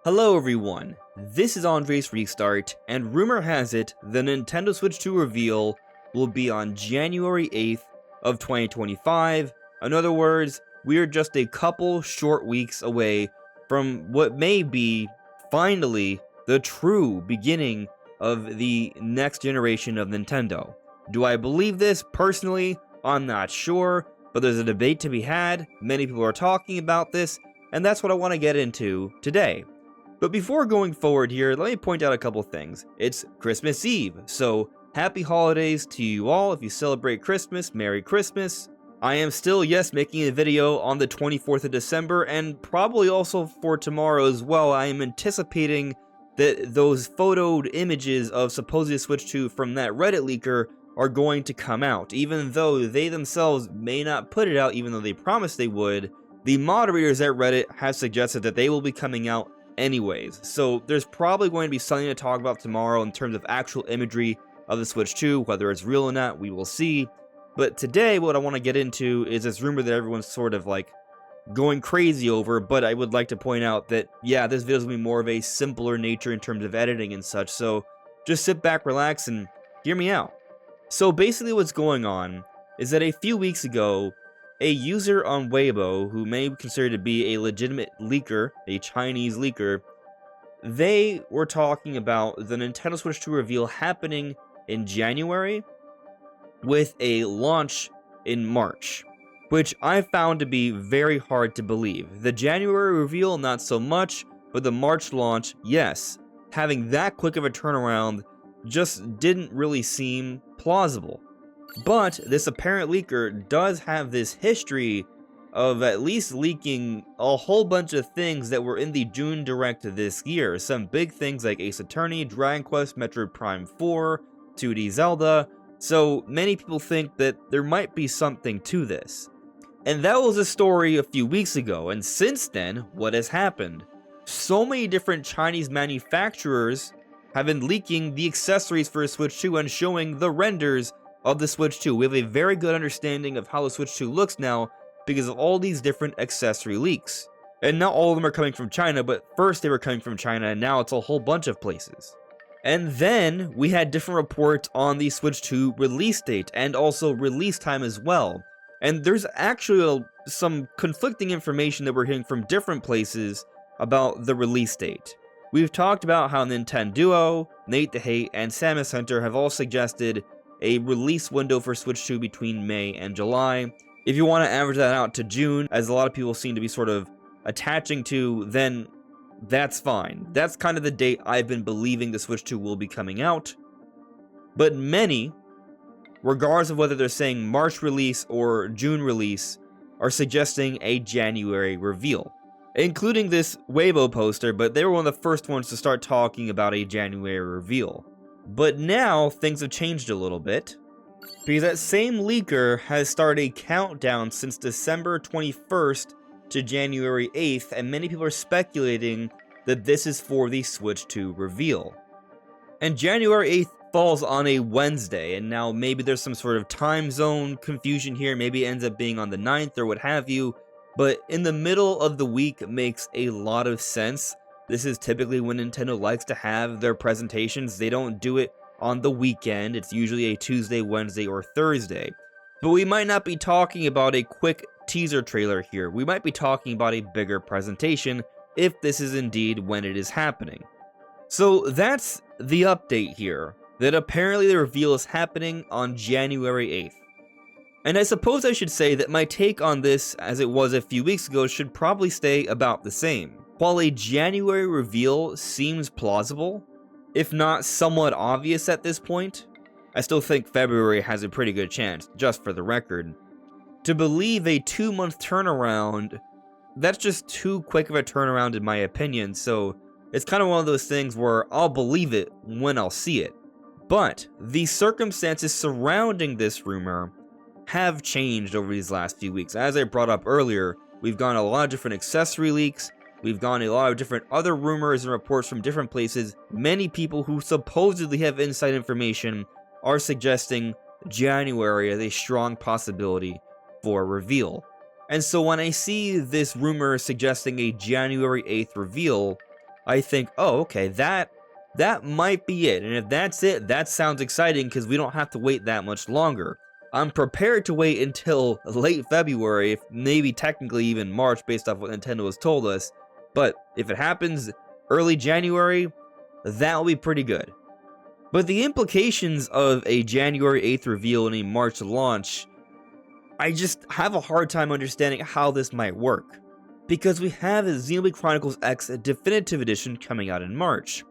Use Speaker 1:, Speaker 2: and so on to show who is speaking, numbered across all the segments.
Speaker 1: Hello everyone, this is AndresRestart, and rumor has it the Nintendo Switch 2 reveal will be on January 8th of 2025. In other words, we are just a couple short weeks away from what may be, finally, the true beginning of the next generation of Nintendo. Do I believe this? Personally, I'm not sure, but there's a debate to be had, many people are talking about this, and that's what I want to get into today. But before going forward here, let me point out a couple things. It's Christmas Eve, so happy holidays to you all. If you celebrate Christmas, Merry Christmas. I am still, yes, making a video on the 24th of December, and probably also for tomorrow as well. I am anticipating that those photoed images of supposedly Switch 2 from that Reddit leaker are going to come out. Even though they themselves may not put it out, even though they promised they would, the moderators at Reddit have suggested that they will be coming out anyways. So there's probably going to be something to talk about tomorrow in terms of actual imagery of the Switch 2, whether it's real or not, we will see. But today, what I want to get into is this rumor that everyone's sort of like going crazy over, but I would like to point out that, yeah, this video is going to be more of a simpler nature in terms of editing and such, so just sit back, relax, and hear me out. So basically what's going on is that a few weeks ago, a user on Weibo, who may be considered to be a legitimate leaker, a Chinese leaker, they were talking about the Nintendo Switch 2 reveal happening in January with a launch in March, which I found to be very hard to believe. The January reveal, not so much, but the March launch, yes. Having that quick of a turnaround just didn't really seem plausible. But this apparent leaker does have this history of at least leaking a whole bunch of things that were in the June Direct this year. Some big things like Ace Attorney, Dragon Quest, Metroid Prime 4, 2D Zelda. So many people think that there might be something to this. And that was a story a few weeks ago, and since then, what has happened? So many different Chinese manufacturers have been leaking the accessories for Switch 2 and showing the renders of the Switch 2. We have a very good understanding of how the Switch 2 looks now because of all these different accessory leaks. And not all of them are coming from China, but first they were coming from China, and now it's a whole bunch of places. And then we had different reports on the Switch 2 release date and also release time as well. And there's actually some conflicting information that we're hearing from different places about the release date. We've talked about how Nintendo, Nate the Hate, and Samus Hunter have all suggested a release window for Switch 2 between May and July. If you want to average that out to June, as a lot of people seem to be sort of attaching to, then that's fine. That's kind of the date I've been believing the Switch 2 will be coming out. But many, regardless of whether they're saying March release or June release, are suggesting a January reveal, including this Weibo poster, but they were one of the first ones to start talking about a January reveal. But now, things have changed a little bit, because that same leaker has started a countdown since December 21st to January 8th, and many people are speculating that this is for the Switch 2 reveal. And January 8th falls on a Wednesday, and now maybe there's some sort of time zone confusion here, maybe it ends up being on the 9th or what have you, but in the middle of the week makes a lot of sense. This is typically when Nintendo likes to have their presentations. They don't do it on the weekend. It's usually a Tuesday, Wednesday, or Thursday. But we might not be talking about a quick teaser trailer here. We might be talking about a bigger presentation if this is indeed when it is happening. So that's the update here, that apparently the reveal is happening on January 8th. And I suppose I should say that my take on this, as it was a few weeks ago, should probably stay about the same. While a January reveal seems plausible, if not somewhat obvious at this point, I still think February has a pretty good chance, just for the record. To believe a 2-month turnaround, that's just too quick of a turnaround in my opinion, so it's kind of one of those things where I'll believe it when I'll see it. But the circumstances surrounding this rumor have changed over these last few weeks. As I brought up earlier, we've gotten a lot of different accessory leaks, we've gotten a lot of different other rumors and reports from different places. Many people who supposedly have inside information are suggesting January as a strong possibility for a reveal. And so when I see this rumor suggesting a January 8th reveal, I think, oh, okay, that might be it. And if that's it, that sounds exciting because we don't have to wait that much longer. I'm prepared to wait until late February, if maybe technically even March based off what Nintendo has told us. But if it happens early January, that will be pretty good. But the implications of a January 8th reveal and a March launch, I just have a hard time understanding how this might work. Because we have a Xenoblade Chronicles X Definitive Edition coming out in March.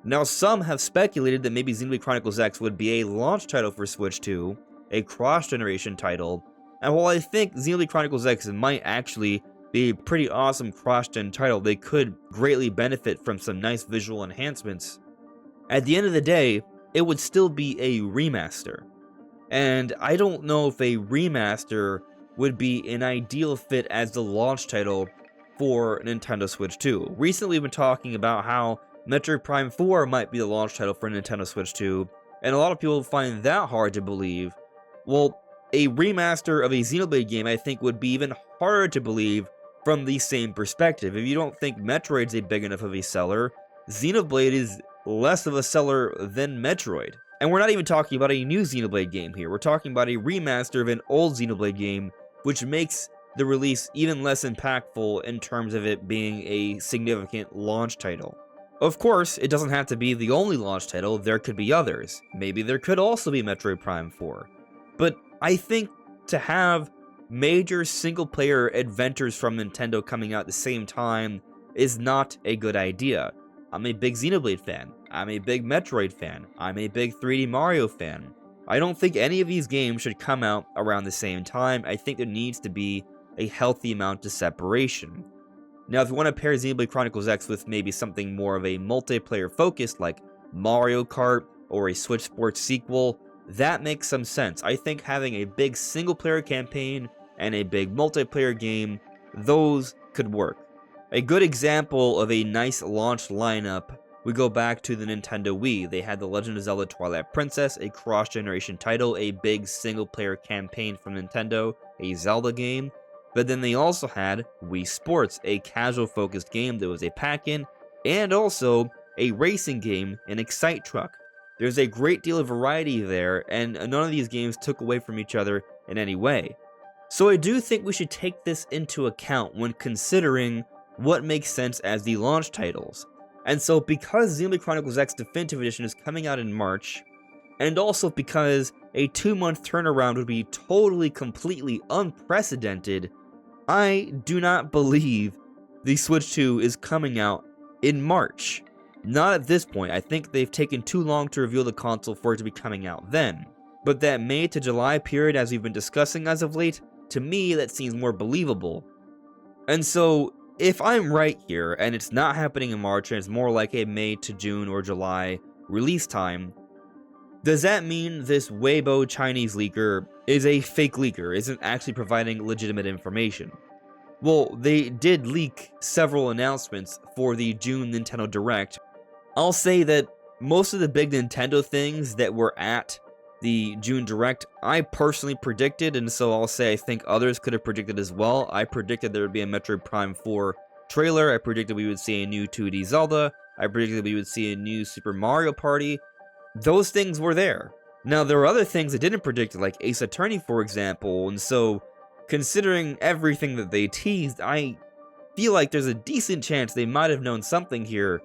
Speaker 1: Now some have speculated that maybe Xenoblade Chronicles X would be a launch title for Switch 2, a cross-generation title, and while I think Xenoblade Chronicles X might actually be a pretty awesome cross-gen title, they could greatly benefit from some nice visual enhancements. At the end of the day, it would still be a remaster. And I don't know if a remaster would be an ideal fit as the launch title for Nintendo Switch 2. Recently we've been talking about how Metroid Prime 4 might be the launch title for Nintendo Switch 2, and a lot of people find that hard to believe. Well, a remaster of a Xenoblade game I think would be even harder to believe from the same perspective. If you don't think Metroid's a big enough of a seller, Xenoblade is less of a seller than Metroid. And we're not even talking about a new Xenoblade game here, we're talking about a remaster of an old Xenoblade game, which makes the release even less impactful in terms of it being a significant launch title. Of course, it doesn't have to be the only launch title, there could be others. Maybe there could also be Metroid Prime 4. But I think to have major single-player adventures from Nintendo coming out at the same time is not a good idea. I'm a big Xenoblade fan, I'm a big Metroid fan, I'm a big 3D Mario fan. I don't think any of these games should come out around the same time. I think there needs to be a healthy amount of separation. Now, if you want to pair Xenoblade Chronicles X with maybe something more of a multiplayer focus like Mario Kart or a Switch Sports sequel, that makes some sense. I think having a big single-player campaign and a big multiplayer game, those could work. A good example of a nice launch lineup, we go back to the Nintendo Wii. They had The Legend of Zelda Twilight Princess, a cross-generation title, a big single-player campaign from Nintendo, a Zelda game, but then they also had Wii Sports, a casual-focused game that was a pack-in, and also a racing game, an Excite Truck. There's a great deal of variety there, and none of these games took away from each other in any way. So I do think we should take this into account when considering what makes sense as the launch titles. And so because Xenoblade Chronicles X Definitive Edition is coming out in March, and also because a 2-month turnaround would be totally, completely unprecedented, I do not believe the Switch 2 is coming out in March. Not at this point. I think they've taken too long to reveal the console for it to be coming out then. But that May to July period, as we've been discussing as of late, to me that seems more believable. And so, if I'm right here, and it's not happening in March, and it's more like a May to June or July release time, does that mean this Weibo Chinese leaker is a fake leaker, isn't actually providing legitimate information? Well, they did leak several announcements for the June Nintendo Direct. I'll say that most of the big Nintendo things that were at the June Direct, I personally predicted, and so I'll say I think others could have predicted as well. I predicted there would be a Metroid Prime 4 trailer, I predicted we would see a new 2D Zelda, I predicted we would see a new Super Mario Party. Those things were there. Now, there were other things I didn't predict, like Ace Attorney, for example, and so, considering everything that they teased, I feel like there's a decent chance they might have known something here,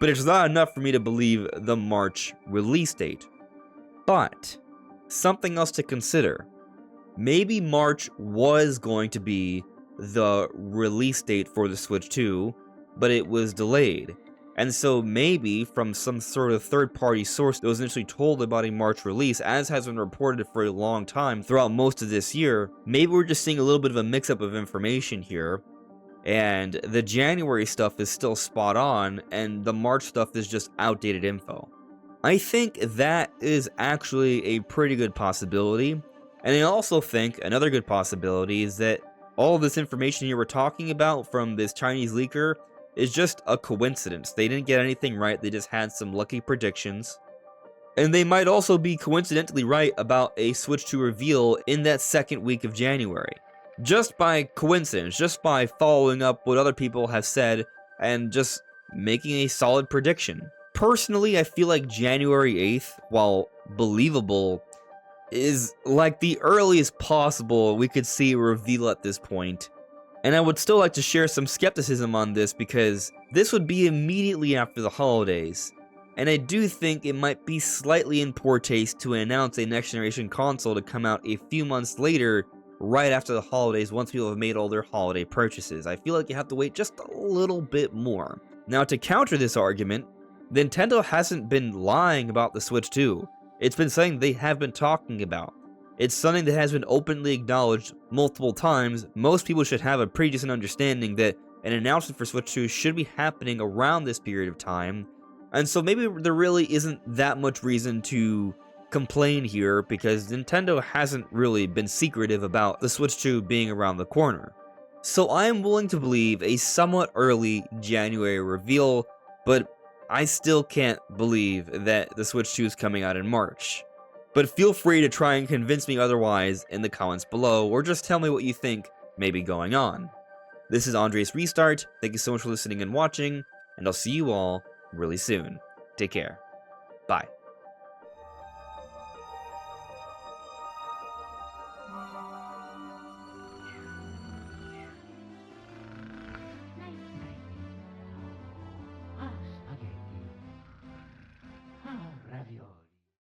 Speaker 1: but it's not enough for me to believe the March release date. But, something else to consider. Maybe March was going to be the release date for the Switch 2, but it was delayed. And so maybe from some sort of third-party source that was initially told about a March release, as has been reported for a long time throughout most of this year, maybe we're just seeing a little bit of a mix-up of information here, and the January stuff is still spot on, and the March stuff is just outdated info. I think that is actually a pretty good possibility, and I also think another good possibility is that all of this information you were talking about from this Chinese leaker is just a coincidence. They didn't get anything right, they just had some lucky predictions. And they might also be coincidentally right about a Switch 2 reveal in that second week of January. Just by coincidence, just by following up what other people have said and just making a solid prediction. Personally, I feel like January 8th, while believable, is like the earliest possible we could see a reveal at this point. And I would still like to share some skepticism on this because this would be immediately after the holidays. And I do think it might be slightly in poor taste to announce a next generation console to come out a few months later, right after the holidays, once people have made all their holiday purchases. I feel like you have to wait just a little bit more. Now, to counter this argument, Nintendo hasn't been lying about the Switch 2. It's been something they have been talking about. It's something that has been openly acknowledged multiple times. Most people should have a pretty decent understanding that an announcement for Switch 2 should be happening around this period of time. And so maybe there really isn't that much reason to complain here because Nintendo hasn't really been secretive about the Switch 2 being around the corner. So I am willing to believe a somewhat early January reveal, but I still can't believe that the Switch 2 is coming out in March. But feel free to try and convince me otherwise in the comments below, or just tell me what you think may be going on. This is AndresRestart, thank you so much for listening and watching, and I'll see you all really soon. Take care. Bye.